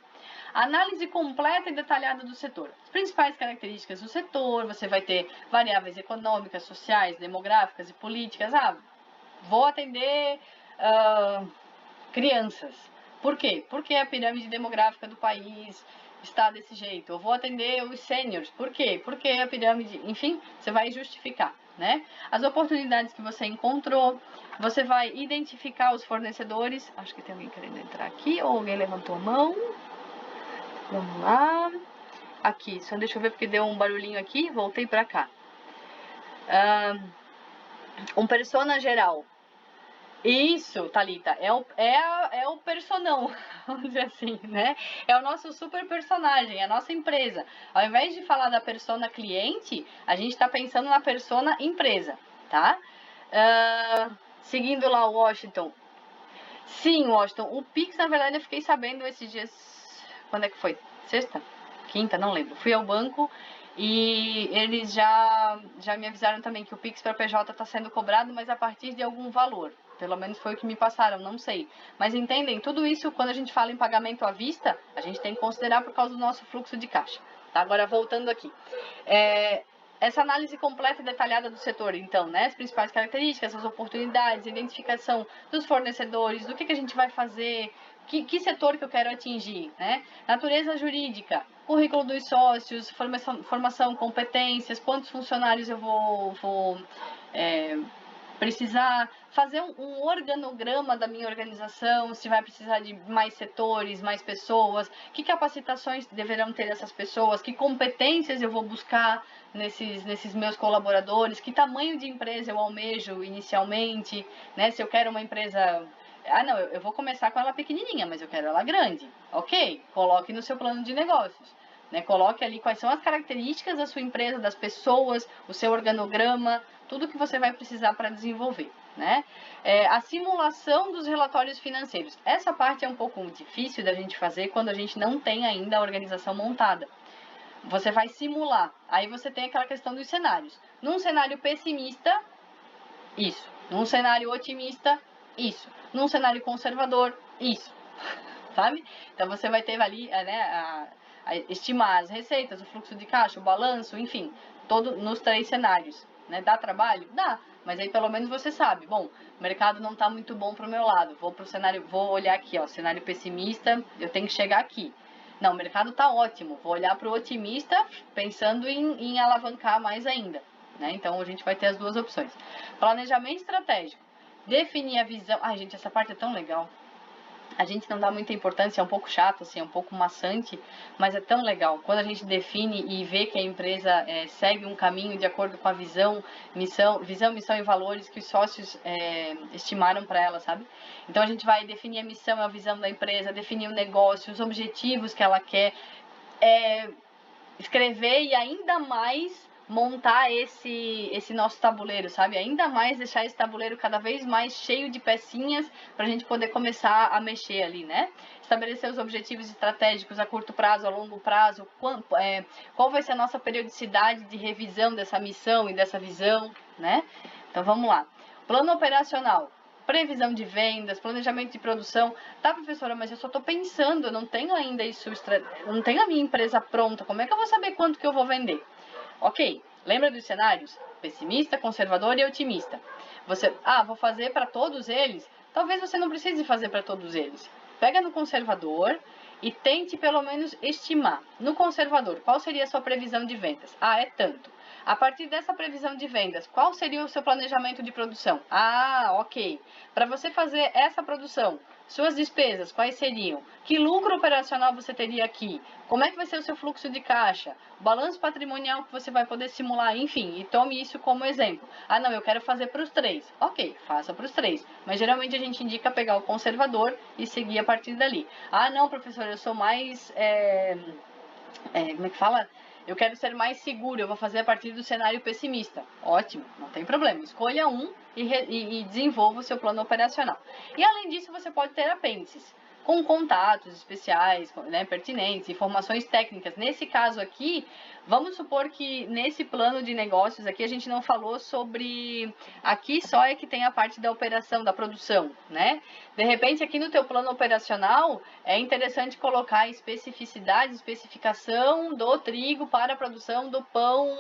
Análise completa e detalhada do setor. As principais características do setor, você vai ter variáveis econômicas, sociais, demográficas e políticas. Vou atender crianças. Por quê? Porque a pirâmide demográfica do país está desse jeito. Eu vou atender os sêniores. Por quê? Porque a pirâmide, enfim, você vai justificar, né? As oportunidades que você encontrou, você vai identificar os fornecedores. Acho que tem alguém querendo entrar aqui, ou alguém levantou a mão. Vamos lá. Aqui, só deixa eu ver porque deu um barulhinho aqui, voltei pra cá. Um persona geral. Isso, Thalita, é o personão, vamos dizer assim, né? É o nosso super personagem, é a nossa empresa. Ao invés de falar da persona cliente, a gente está pensando na persona empresa, tá? Seguindo lá o Washington. Sim, Washington, o Pix, na verdade, eu fiquei sabendo esses dias... Quando é que foi? Sexta? Quinta? Não lembro. Fui ao banco e eles já me avisaram também que o Pix para PJ está sendo cobrado, mas a partir de algum valor. Pelo menos foi o que me passaram, não sei. Mas entendem, tudo isso, quando a gente fala em pagamento à vista, a gente tem que considerar por causa do nosso fluxo de caixa. Tá? Agora, voltando aqui. Essa análise completa e detalhada do setor, então, né? As principais características, as oportunidades, identificação dos fornecedores, do que a gente vai fazer, que setor que eu quero atingir, né? Natureza jurídica, currículo dos sócios, formação, competências, quantos funcionários eu vou precisar, fazer um organograma da minha organização, se vai precisar de mais setores, mais pessoas, que capacitações deverão ter essas pessoas, que competências eu vou buscar nesses meus colaboradores, que tamanho de empresa eu almejo inicialmente, né? Se eu quero uma empresa... não, eu vou começar com ela pequenininha, mas eu quero ela grande. Ok, coloque no seu plano de negócios. Né, coloque ali quais são as características da sua empresa, das pessoas, o seu organograma, tudo que você vai precisar para desenvolver. Né? A simulação dos relatórios financeiros. Essa parte é um pouco difícil da gente fazer quando a gente não tem ainda a organização montada. Você vai simular. Aí você tem aquela questão dos cenários. Num cenário pessimista, isso. Num cenário otimista, isso. Num cenário conservador, isso. Sabe? Então você vai ter ali, né, estimar as receitas, o fluxo de caixa, o balanço, enfim, todo nos 3 cenários. Né? Dá trabalho? Dá, mas aí pelo menos você sabe, bom, o mercado não está muito bom para o meu lado, vou olhar aqui, ó, cenário pessimista, eu tenho que chegar aqui. Não, o mercado está ótimo, vou olhar para o otimista pensando em alavancar mais ainda. Né? Então a gente vai ter as duas opções. Planejamento estratégico, definir a visão. Ai, gente, essa parte é tão legal. a gente não dá muita importância, é um pouco chato, assim, é um pouco maçante, mas é tão legal. Quando a gente define e vê que a empresa segue um caminho de acordo com a visão, missão e valores que os sócios estimaram para ela, sabe? Então a gente vai definir a missão e a visão da empresa, definir o negócio, os objetivos que ela quer, escrever e ainda mais montar esse nosso tabuleiro, sabe? Ainda mais deixar esse tabuleiro cada vez mais cheio de pecinhas para a gente poder começar a mexer ali, né? Estabelecer os objetivos estratégicos a curto prazo, a longo prazo, qual vai ser a nossa periodicidade de revisão dessa missão e dessa visão, né? Então vamos lá. Plano operacional. Previsão de vendas, planejamento de produção. Tá, professora, mas eu só estou pensando, eu não tenho ainda isso, eu não tenho a minha empresa pronta, como é que eu vou saber quanto que eu vou vender? Ok, lembra dos cenários? Pessimista, conservador e otimista. Vou fazer para todos eles? Talvez você não precise fazer para todos eles. Pega no conservador e tente pelo menos estimar. No conservador, qual seria a sua previsão de vendas? É tanto. A partir dessa previsão de vendas, qual seria o seu planejamento de produção? Ok. Para você fazer essa produção, suas despesas, quais seriam? Que lucro operacional você teria aqui? Como é que vai ser o seu fluxo de caixa? O balanço patrimonial que você vai poder simular, enfim, e tome isso como exemplo. Não, eu quero fazer para os 3. Ok, faça para os 3. Mas geralmente a gente indica pegar o conservador e seguir a partir dali. Não, professor, eu sou mais... como é que fala? Eu quero ser mais seguro, eu vou fazer a partir do cenário pessimista. Ótimo, não tem problema. Escolha um e desenvolva o seu plano operacional. E além disso, você pode ter apêndices com contatos especiais, né, pertinentes, informações técnicas. Nesse caso aqui, vamos supor que nesse plano de negócios aqui a gente não falou sobre... Aqui só é que tem a parte da operação, da produção, né? De repente aqui no teu plano operacional é interessante colocar especificação do trigo para a produção do pão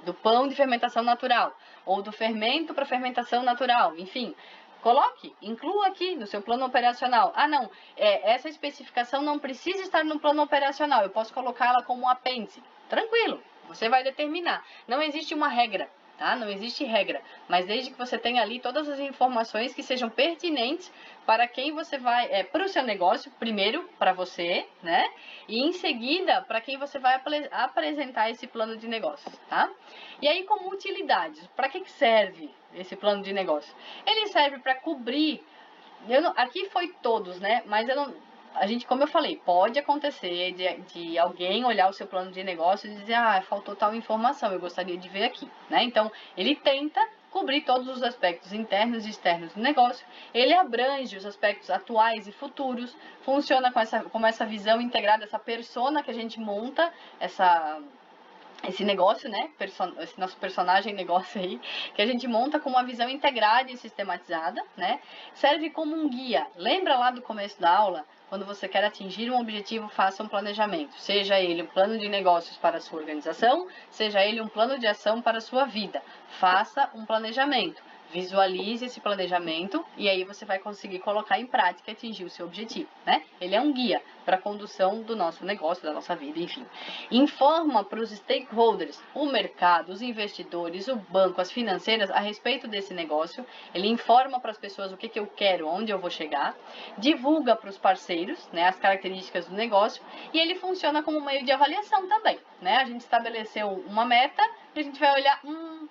do pão de fermentação natural, ou do fermento para fermentação natural, enfim. Coloque, inclua aqui no seu plano operacional. Não, essa especificação não precisa estar no plano operacional, eu posso colocá-la como um apêndice. Tranquilo, você vai determinar. Não existe uma regra, tá? Não existe regra, mas desde que você tenha ali todas as informações que sejam pertinentes para quem você vai, para o seu negócio, primeiro para você, né? E em seguida para quem você vai apresentar esse plano de negócios, tá? E aí, como utilidades, para que serve esse plano de negócio? Ele serve para cobrir, aqui foi todos, né? Mas a gente, como eu falei, pode acontecer de alguém olhar o seu plano de negócio e dizer, faltou tal informação, eu gostaria de ver aqui, né? Então, ele tenta cobrir todos os aspectos internos e externos do negócio, ele abrange os aspectos atuais e futuros, funciona com essa visão integrada, essa persona que a gente monta, esse negócio, né, esse nosso personagem negócio aí, que a gente monta com uma visão integrada e sistematizada, né, serve como um guia. Lembra lá do começo da aula? Quando você quer atingir um objetivo, faça um planejamento. Seja ele um plano de negócios para a sua organização, seja ele um plano de ação para a sua vida. Faça um planejamento. Visualize esse planejamento e aí você vai conseguir colocar em prática e atingir o seu objetivo, né? Ele é um guia para a condução do nosso negócio, da nossa vida, enfim. Informa para os stakeholders, o mercado, os investidores, o banco, as financeiras a respeito desse negócio. Ele informa para as pessoas o que eu quero, onde eu vou chegar. Divulga para os parceiros, né, as características do negócio. E ele funciona como meio de avaliação também, né? A gente estabeleceu uma meta e a gente vai olhar,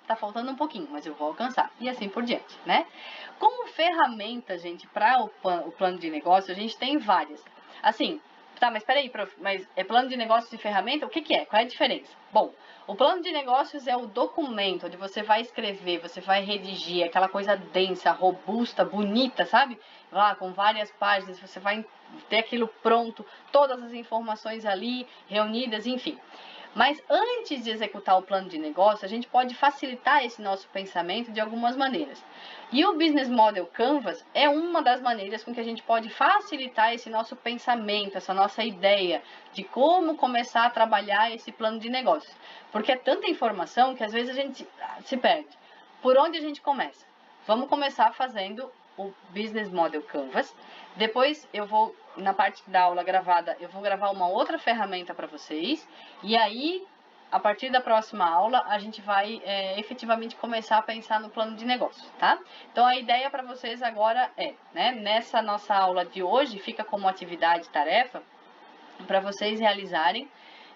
tá faltando um pouquinho, mas eu vou alcançar. E assim por diante, né? Como ferramenta, gente, para o plano de negócio, a gente tem várias. Assim, tá, mas peraí, prof, mas é plano de negócios e ferramenta? O que é? Qual é a diferença? Bom, o plano de negócios é o documento onde você vai escrever, você vai redigir, aquela coisa densa, robusta, bonita, sabe? Lá com várias páginas, você vai ter aquilo pronto, todas as informações ali reunidas, enfim. Mas antes de executar o plano de negócio, a gente pode facilitar esse nosso pensamento de algumas maneiras. E o Business Model Canvas é uma das maneiras com que a gente pode facilitar esse nosso pensamento, essa nossa ideia de como começar a trabalhar esse plano de negócio. Porque é tanta informação que às vezes a gente se perde. Por onde a gente começa? Vamos começar fazendo o Business Model Canvas. Depois eu vou, na parte da aula gravada, eu vou gravar uma outra ferramenta para vocês. E aí, a partir da próxima aula, a gente vai efetivamente começar a pensar no plano de negócio, tá? Então, a ideia para vocês agora é, né, nessa nossa aula de hoje, fica como atividade, tarefa, para vocês realizarem,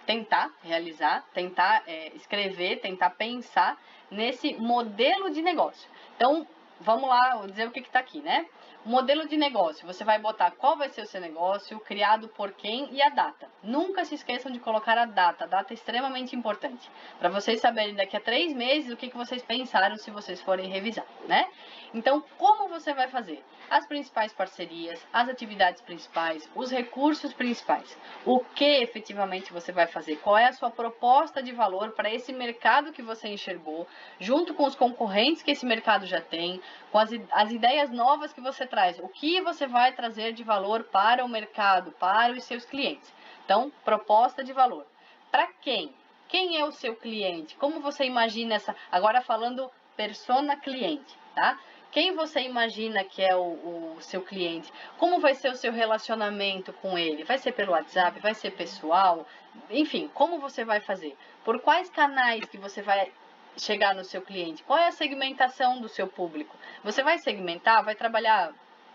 tentar realizar, tentar escrever, tentar pensar nesse modelo de negócio. Então, vamos lá, vou dizer o que está aqui, né? O modelo de negócio, você vai botar qual vai ser o seu negócio, criado por quem e a data. Nunca se esqueçam de colocar a data é extremamente importante, para vocês saberem daqui a 3 meses o que vocês pensaram se vocês forem revisar, né? Então, como você vai fazer? As principais parcerias, as atividades principais, os recursos principais. O que efetivamente você vai fazer? Qual é a sua proposta de valor para esse mercado que você enxergou, junto com os concorrentes que esse mercado já tem, com as ideias novas que você traz. O que você vai trazer de valor para o mercado, para os seus clientes? Então, proposta de valor. Para quem? Quem é o seu cliente? Como você imagina essa... Agora falando persona cliente, tá? Quem você imagina que é o seu cliente? Como vai ser o seu relacionamento com ele? Vai ser pelo WhatsApp? Vai ser pessoal? Enfim, como você vai fazer? Por quais canais que você vai chegar no seu cliente? Qual é a segmentação do seu público? Você vai segmentar? Vai trabalhar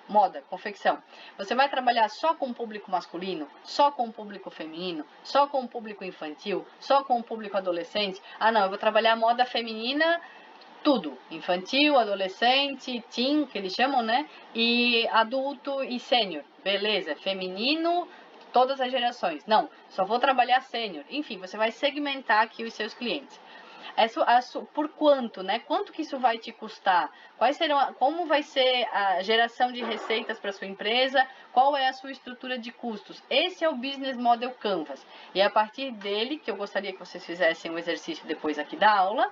moda, confecção? Você vai trabalhar só com o público masculino? Só com o público feminino? Só com o público infantil? Só com o público adolescente? Ah, não, eu vou trabalhar moda feminina... Tudo, infantil, adolescente, teen, que eles chamam, né? E adulto e sênior, beleza, feminino, todas as gerações. Não, só vou trabalhar sênior. Enfim, você vai segmentar aqui os seus clientes. Por quanto, né? Quanto que isso vai te custar? Como vai ser a geração de receitas para sua empresa? Qual é a sua estrutura de custos? Esse é o Business Model Canvas. E é a partir dele que eu gostaria que vocês fizessem um exercício depois aqui da aula,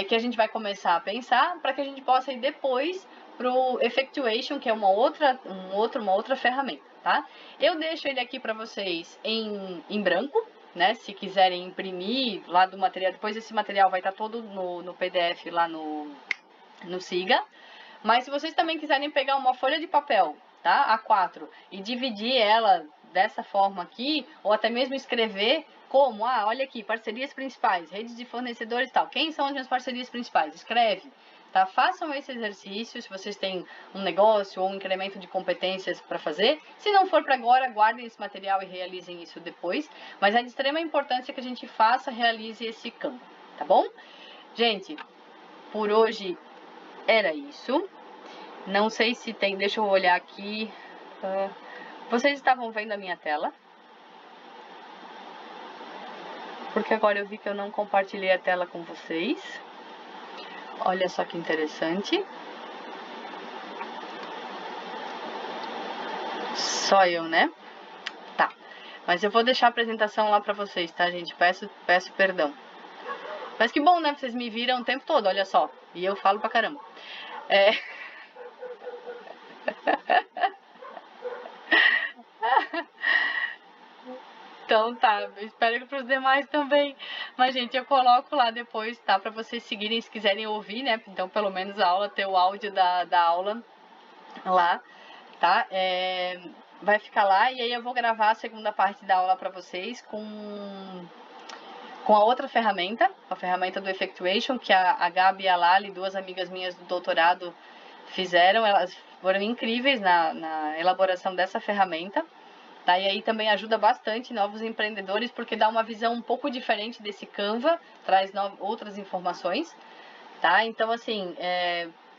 que a gente vai começar a pensar para que a gente possa ir depois para o Effectuation, que é uma outra ferramenta, tá? Eu deixo ele aqui para vocês em branco, né? Se quiserem imprimir lá do material, depois esse material vai estar todo no PDF lá no Siga. Mas se vocês também quiserem pegar uma folha de papel, tá? A4, e dividir ela dessa forma aqui, ou até mesmo escrever como, olha aqui, parcerias principais, redes de fornecedores e tal. Quem são as minhas parcerias principais? Escreve, tá? Façam esse exercício, se vocês têm um negócio ou um incremento de competências para fazer. Se não for para agora, guardem esse material e realizem isso depois. Mas é de extrema importância que a gente realize esse campo, tá bom? Gente, por hoje era isso. Não sei se tem, deixa eu olhar aqui. Vocês estavam vendo a minha tela? Porque agora eu vi que eu não compartilhei a tela com vocês. Olha só que interessante. Só eu, né? Tá. Mas eu vou deixar a apresentação lá pra vocês, tá, gente? Peço perdão. Mas que bom, né? Vocês me viram o tempo todo, olha só. E eu falo pra caramba. Então tá, espero que para os demais também. Mas, gente, eu coloco lá depois, tá? Para vocês seguirem, se quiserem ouvir, né? Então, pelo menos a aula, ter o áudio da aula lá, tá? Vai ficar lá e aí eu vou gravar a segunda parte da aula para vocês com a outra ferramenta, a ferramenta do Effectuation, que a Gabi e a Lali, duas amigas minhas do doutorado, fizeram. Elas foram incríveis na elaboração dessa ferramenta. Tá? E aí também ajuda bastante novos empreendedores, porque dá uma visão um pouco diferente desse Canva, traz outras informações, tá? Então, assim,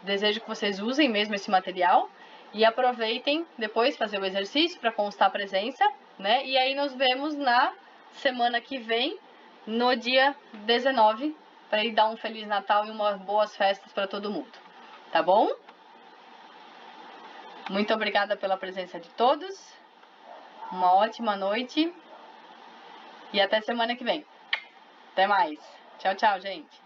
desejo que vocês usem mesmo esse material e aproveitem depois fazer o exercício para constar a presença, né? E aí nos vemos na semana que vem, no dia 19, para ir dar um Feliz Natal e umas boas festas para todo mundo, tá bom? Muito obrigada pela presença de todos. Uma ótima noite e até semana que vem. Até mais. Tchau, tchau, gente.